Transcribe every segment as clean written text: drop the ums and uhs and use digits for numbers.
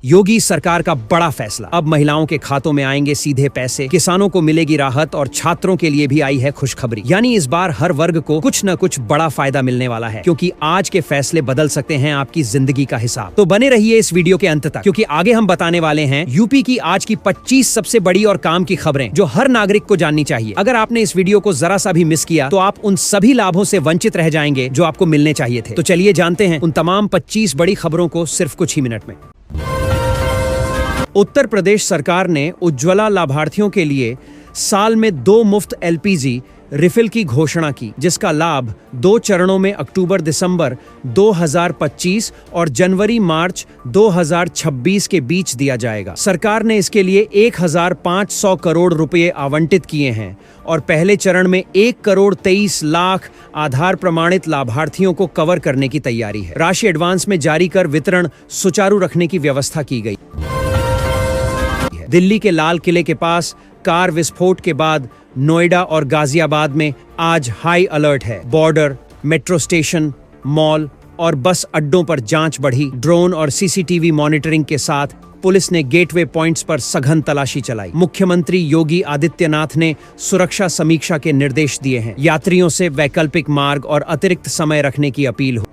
योगी सरकार का बड़ा फैसला, अब महिलाओं के खातों में आएंगे सीधे पैसे, किसानों को मिलेगी राहत और छात्रों के लिए भी आई है खुशखबरी। यानी इस बार हर वर्ग को कुछ न कुछ बड़ा फायदा मिलने वाला है, क्योंकि आज के फैसले बदल सकते हैं आपकी जिंदगी का हिसाब। तो बने रहिए इस वीडियो के अंत तक, क्योंकि आगे हम बताने वाले हैं यूपी की आज की 25 सबसे बड़ी और काम की खबरें जो हर नागरिक को जाननी चाहिए। अगर आपने इस वीडियो को जरा सा भी मिस किया तो आप उन सभी लाभों से वंचित रह जाएंगे जो आपको मिलने चाहिए थे। तो चलिए जानते हैं उन तमाम 25 बड़ी खबरों को सिर्फ कुछ ही मिनट में। उत्तर प्रदेश सरकार ने उज्ज्वला लाभार्थियों के लिए साल में 2 मुफ्त एलपीजी रिफिल की घोषणा की, जिसका लाभ 2 चरणों में अक्टूबर-दिसंबर 2025 और जनवरी-मार्च 2026 के बीच दिया जाएगा। सरकार ने इसके लिए 1500 करोड़ रुपए आवंटित किए हैं और पहले चरण में 1,23,00,000 आधार प्रमाणित लाभार्थियों को कवर करने की तैयारी है। राशि एडवांस में जारी कर वितरण सुचारू रखने की व्यवस्था की गई। दिल्ली के लाल किले के पास कार विस्फोट के बाद नोएडा और गाजियाबाद में आज हाई अलर्ट है। बॉर्डर, मेट्रो स्टेशन, मॉल और बस अड्डों पर जांच बढ़ी। ड्रोन और सीसीटीवी मॉनिटरिंग के साथ पुलिस ने गेटवे पॉइंट्स पर सघन तलाशी चलाई। मुख्यमंत्री योगी आदित्यनाथ ने सुरक्षा समीक्षा के निर्देश दिए हैं। यात्रियों से वैकल्पिक मार्ग और अतिरिक्त समय रखने की अपील हुई।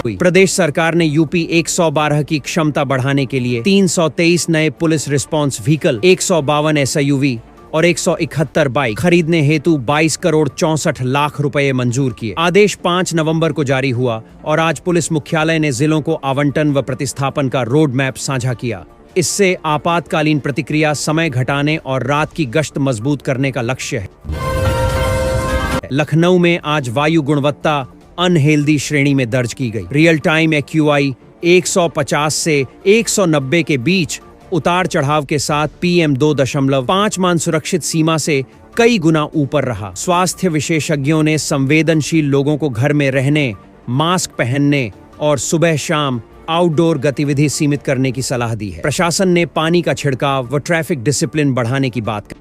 प्रदेश सरकार ने यूपी 112 की क्षमता बढ़ाने के लिए 323 नए पुलिस रिस्पांस व्हीकल, 152 एसयूवी और 171 बाइक खरीदने हेतु 22 करोड़ 64 लाख रुपए मंजूर किए। आदेश 5 नवंबर को जारी हुआ और आज पुलिस मुख्यालय ने जिलों को आवंटन व प्रतिस्थापन का रोड मैप साझा किया। इससे आपातकालीन प्रतिक्रिया समय घटाने और रात की गश्त मजबूत करने का लक्ष्य है। लखनऊ में आज वायु गुणवत्ता अनहेल्दी श्रेणी में दर्ज की गई। रियल टाइम एक्यूआई 150 से 190 के बीच उतार चढ़ाव के साथ PM 2.5 मान सुरक्षित सीमा से कई गुना ऊपर रहा। स्वास्थ्य विशेषज्ञों ने संवेदनशील लोगों को घर में रहने, मास्क पहनने और सुबह शाम आउटडोर गतिविधि सीमित करने की सलाह दी है। प्रशासन ने पानी का छिड़काव व ट्रैफिक डिसिप्लिन बढ़ाने की बात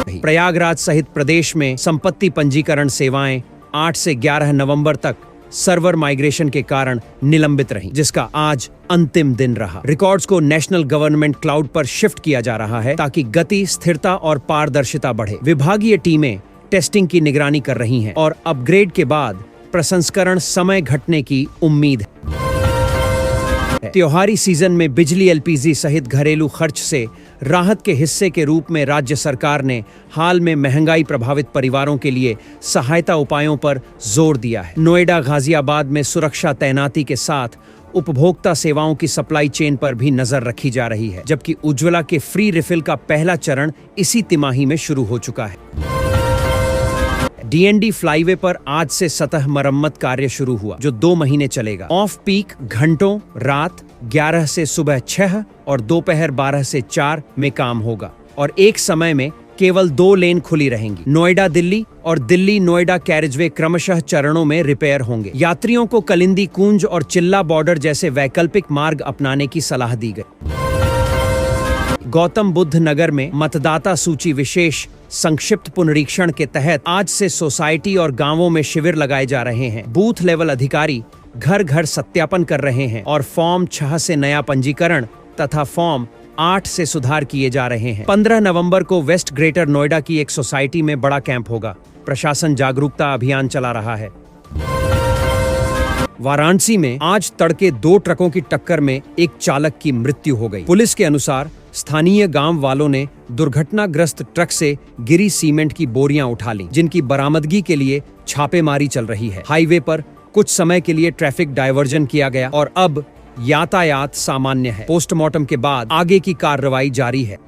कही। प्रयागराज सहित प्रदेश में संपत्ति पंजीकरण सेवाएं 8 से 11 नवंबर तक सर्वर माइग्रेशन के कारण निलंबित रहीं, जिसका आज अंतिम दिन रहा। रिकॉर्ड्स को नेशनल गवर्नमेंट क्लाउड पर शिफ्ट किया जा रहा है ताकि गति, स्थिरता और पारदर्शिता बढ़े। विभागीय टीमें टेस्टिंग की निगरानी कर रही हैं और अपग्रेड के बाद प्रसंस्करण समय घटने की उम्मीद है। त्योहारी सीजन में बिजली, एलपीजी सहित घरेलू खर्च से राहत के हिस्से के रूप में राज्य सरकार ने हाल में महंगाई प्रभावित परिवारों के लिए सहायता उपायों पर जोर दिया है। नोएडा, गाजियाबाद में सुरक्षा तैनाती के साथ उपभोक्ता सेवाओं की सप्लाई चेन पर भी नजर रखी जा रही है, जबकि उज्ज्वला के फ्री रिफिल का पहला चरण इसी तिमाही में शुरू हो चुका है। डीएनडी फ्लाईवे पर आज से सतह मरम्मत कार्य शुरू हुआ, जो 2 महीने चलेगा। ऑफ पीक घंटों रात 11 से सुबह 6 और दोपहर 12 से 4 में काम होगा और एक समय में केवल 2 लेन खुली रहेंगी। नोएडा दिल्ली और दिल्ली नोएडा कैरिजवे क्रमशः चरणों में रिपेयर होंगे। यात्रियों को कलिंदी कुंज और चिल्ला बॉर्डर जैसे वैकल्पिक मार्ग अपनाने की सलाह दी गई। गौतम बुद्ध नगर में मतदाता सूची विशेष संक्षिप्त पुनरीक्षण के तहत आज से सोसाइटी और गांवों में शिविर लगाए जा रहे हैं। बूथ लेवल अधिकारी घर घर सत्यापन कर रहे हैं और फॉर्म 6 से नया पंजीकरण तथा फॉर्म 8 से सुधार किए जा रहे हैं। 15 नवंबर को वेस्ट ग्रेटर नोएडा की एक सोसाइटी में बड़ा कैंप होगा। प्रशासन जागरूकता अभियान चला रहा है। वाराणसी में आज तड़के 2 ट्रकों की टक्कर में एक चालक की मृत्यु हो गई। पुलिस के अनुसार स्थानीय गांव वालों ने दुर्घटनाग्रस्त ट्रक से गिरी सीमेंट की बोरियां उठा लीं, जिनकी बरामदगी के लिए छापेमारी चल रही है। हाईवे पर कुछ समय के लिए ट्रैफिक डायवर्जन किया गया और अब यातायात सामान्य है। पोस्टमार्टम के बाद आगे की कार्रवाई जारी है।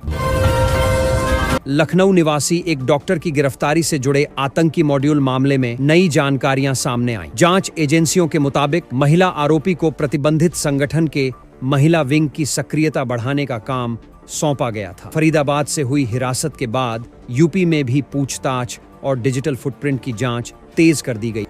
लखनऊ निवासी एक डॉक्टर की गिरफ्तारी से जुड़े आतंकी मॉड्यूल मामले में नई जानकारियां सामने आई। जांच एजेंसियों के मुताबिक महिला आरोपी को प्रतिबंधित संगठन के महिला विंग की सक्रियता बढ़ाने का काम सौंपा गया था। फरीदाबाद से हुई हिरासत के बाद यूपी में भी पूछताछ और डिजिटल फुटप्रिंट की जांच तेज कर दी गई।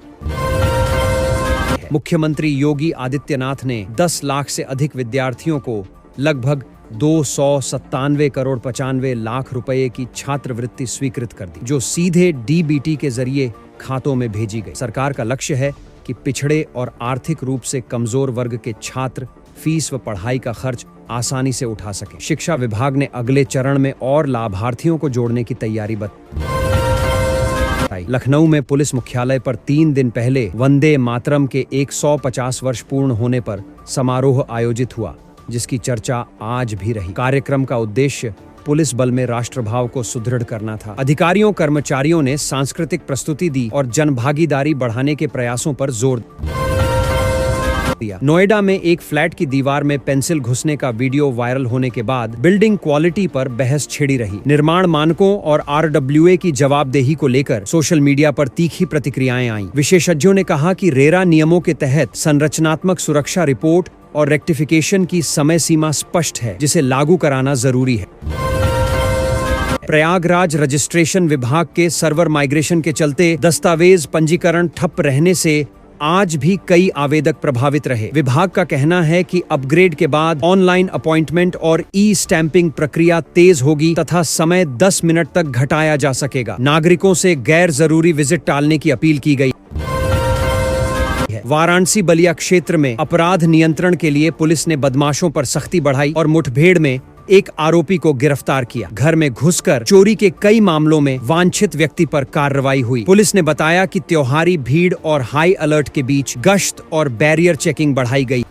मुख्यमंत्री योगी आदित्यनाथ ने 10 लाख से अधिक विद्यार्थियों को लगभग 297 करोड़ 95 लाख रुपए की छात्रवृत्ति स्वीकृत कर दी, जो सीधे डीबीटी के जरिए खातों में भेजी गई। सरकार का लक्ष्य है कि पिछड़े और आर्थिक रूप से कमजोर वर्ग के छात्र फीस व पढ़ाई का खर्च आसानी से उठा सके। शिक्षा विभाग ने अगले चरण में और लाभार्थियों को जोड़ने की तैयारी बताई। लखनऊ में पुलिस मुख्यालय पर 3 दिन पहले वंदे मातरम के 150 वर्ष पूर्ण होने पर समारोह आयोजित हुआ, जिसकी चर्चा आज भी रही। कार्यक्रम का उद्देश्य पुलिस बल में राष्ट्रभाव को सुदृढ़ करना था। अधिकारियों कर्मचारियों ने सांस्कृतिक प्रस्तुति दी और जनभागीदारी बढ़ाने के प्रयासों पर जोर दिया। नोएडा में एक फ्लैट की दीवार में पेंसिल घुसने का वीडियो वायरल होने के बाद बिल्डिंग क्वालिटी पर बहस छिड़ी रही। निर्माण मानकों और RWA की जवाबदेही को लेकर सोशल मीडिया पर तीखी प्रतिक्रियाएं आईं। विशेषज्ञों ने कहा कि रेरा नियमों के तहत संरचनात्मक सुरक्षा रिपोर्ट और रेक्टिफिकेशन की समय सीमा स्पष्ट है, जिसे लागू कराना जरूरी है। प्रयागराज रजिस्ट्रेशन विभाग के सर्वर माइग्रेशन के चलते दस्तावेज पंजीकरण ठप रहने से आज भी कई आवेदक प्रभावित रहे। विभाग का कहना है कि अपग्रेड के बाद ऑनलाइन अपॉइंटमेंट और ई-स्टैंपिंग प्रक्रिया तेज होगी तथा समय 10 मिनट तक घटाया जा सकेगा। नागरिकों से गैर जरूरी विजिट टालने की अपील की गई। वाराणसी बलिया क्षेत्र में अपराध नियंत्रण के लिए पुलिस ने बदमाशों पर सख्ती बढ़ाई और मुठभेड़ में एक आरोपी को गिरफ्तार किया। घर में घुसकर चोरी के कई मामलों में वांछित व्यक्ति पर कार्रवाई हुई। पुलिस ने बताया कि त्योहारी भीड़ और हाई अलर्ट के बीच गश्त और बैरियर चेकिंग बढ़ाई गई।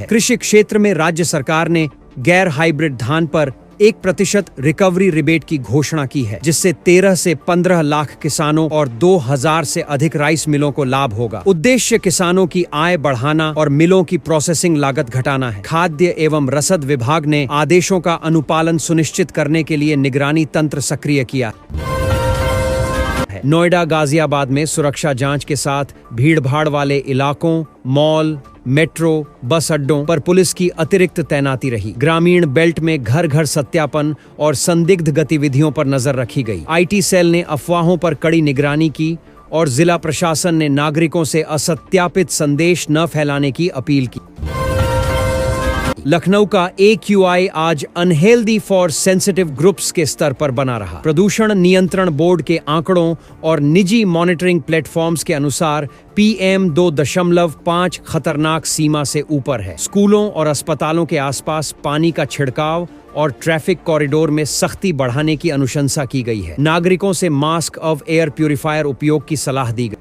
कृषि क्षेत्र में राज्य सरकार ने गैर हाइब्रिड धान पर 1% रिकवरी रिबेट की घोषणा की है, जिससे 13 से 15 लाख किसानों और 2000 से अधिक राइस मिलों को लाभ होगा। उद्देश्य किसानों की आय बढ़ाना और मिलों की प्रोसेसिंग लागत घटाना है। खाद्य एवं रसद विभाग ने आदेशों का अनुपालन सुनिश्चित करने के लिए निगरानी तंत्र सक्रिय किया। नोएडा गाजियाबाद में सुरक्षा जांच के साथ भीड़भाड़ वाले इलाकों, मॉल, मेट्रो, बस अड्डों पर पुलिस की अतिरिक्त तैनाती रही। ग्रामीण बेल्ट में घर घर सत्यापन और संदिग्ध गतिविधियों पर नजर रखी गई। IT सेल ने अफवाहों पर कड़ी निगरानी की और जिला प्रशासन ने नागरिकों से असत्यापित संदेश न फैलाने की अपील की। लखनऊ का AQI आज अनहेल्दी फॉर सेंसिटिव ग्रुप्स के स्तर पर बना रहा। प्रदूषण नियंत्रण बोर्ड के आंकड़ों और निजी मॉनिटरिंग प्लेटफॉर्म्स के अनुसार PM 2.5 खतरनाक सीमा से ऊपर है। स्कूलों और अस्पतालों के आसपास पानी का छिड़काव और ट्रैफिक कॉरिडोर में सख्ती बढ़ाने की अनुशंसा की गई है। नागरिकों से मास्क ऑफ एयर प्यूरिफायर उपयोग की सलाह दी गई।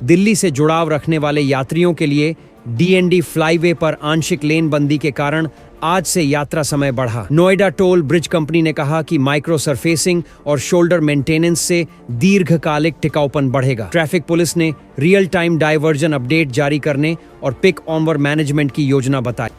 दिल्ली से जुड़ाव रखने वाले यात्रियों के लिए DND फ्लाईवे पर आंशिक लेन बंदी के कारण आज से यात्रा समय बढ़ा। नोएडा टोल ब्रिज कंपनी ने कहा कि माइक्रो सरफेसिंग और शोल्डर मेंटेनेंस से दीर्घकालिक टिकाऊपन बढ़ेगा। ट्रैफिक पुलिस ने रियल टाइम डायवर्जन अपडेट जारी करने और पिक ऑनवर मैनेजमेंट की योजना बताई।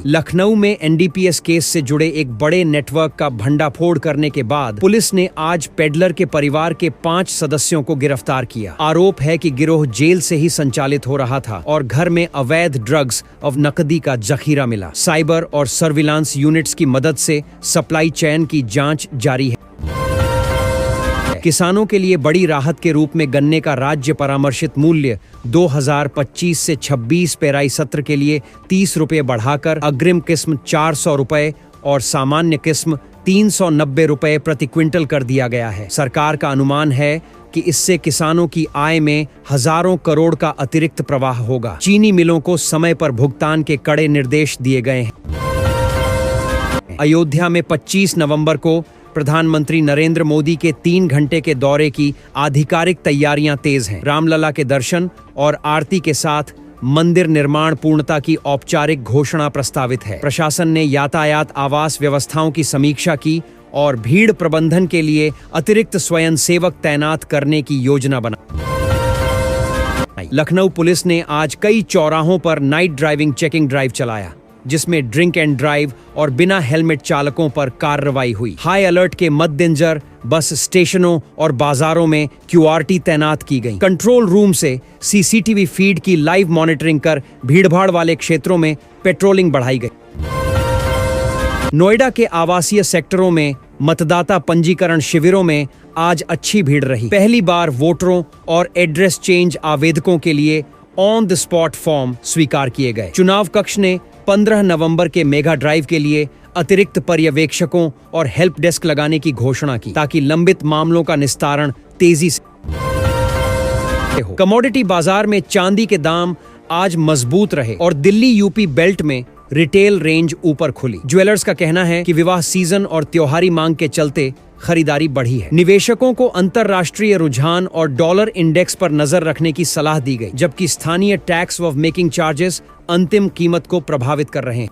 लखनऊ में NDPS केस से जुड़े एक बड़े नेटवर्क का भंडाफोड़ करने के बाद पुलिस ने आज पेडलर के परिवार के 5 सदस्यों को गिरफ्तार किया। आरोप है कि गिरोह जेल से ही संचालित हो रहा था और घर में अवैध ड्रग्स और नकदी का जखीरा मिला। साइबर और सर्विलांस यूनिट्स की मदद से सप्लाई चेन की जांच जारी है। किसानों के लिए बड़ी राहत के रूप में गन्ने का राज्य परामर्शित मूल्य 2025 से 26 पेराई सत्र के लिए 30 रुपये बढ़ाकर अग्रिम किस्म 400 रुपये और सामान्य किस्म 390 रुपये प्रति क्विंटल कर दिया गया है। सरकार का अनुमान है कि इससे किसानों की आय में हजारों करोड़ का अतिरिक्त प्रवाह होगा। चीनी मिलों को समय पर भुगतान के कड़े निर्देश दिए गए हैं। अयोध्या में 25 नवंबर को प्रधानमंत्री नरेंद्र मोदी के 3 घंटे के दौरे की आधिकारिक तैयारियां तेज हैं। रामलला के दर्शन और आरती के साथ मंदिर निर्माण पूर्णता की औपचारिक घोषणा प्रस्तावित है। प्रशासन ने यातायात आवास व्यवस्थाओं की समीक्षा की और भीड़ प्रबंधन के लिए अतिरिक्त स्वयंसेवक तैनात करने की योजना बनाई। लखनऊ पुलिस ने आज कई चौराहों पर नाइट ड्राइविंग चेकिंग ड्राइव चलाया, जिसमें ड्रिंक एंड ड्राइव और बिना हेलमेट चालकों पर कार्रवाई हुई। हाई अलर्ट के मद्देनजर बस स्टेशनों और बाजारों में QRT तैनात की गई। कंट्रोल रूम से CCTV फीड की लाइव मॉनिटरिंग कर भीड़भाड़ वाले क्षेत्रों में पेट्रोलिंग बढ़ाई गई। नोएडा के आवासीय सेक्टरों में मतदाता पंजीकरण शिविरों में आज अच्छी भीड़ रही। पहली बार वोटरों और एड्रेस चेंज आवेदकों के लिए ऑन द स्पॉट फॉर्म स्वीकार किए गए। चुनाव कक्ष ने 15 नवंबर के मेगा ड्राइव के लिए अतिरिक्त पर्यवेक्षकों और हेल्प डेस्क लगाने की घोषणा की, ताकि लंबित मामलों का निस्तारण तेजी से। हो। कमोडिटी बाजार में चांदी के दाम आज मजबूत रहे और दिल्ली यूपी बेल्ट में रिटेल रेंज ऊपर खुली। ज्वेलर्स का कहना है कि विवाह सीजन और त्योहारी मांग के चलते खरीदारी बढ़ी है। निवेशकों को अंतरराष्ट्रीय रुझान और डॉलर इंडेक्स पर नजर रखने की सलाह दी गई, जबकि स्थानीय टैक्स व मेकिंग चार्जेस अंतिम कीमत को प्रभावित कर रहे हैं।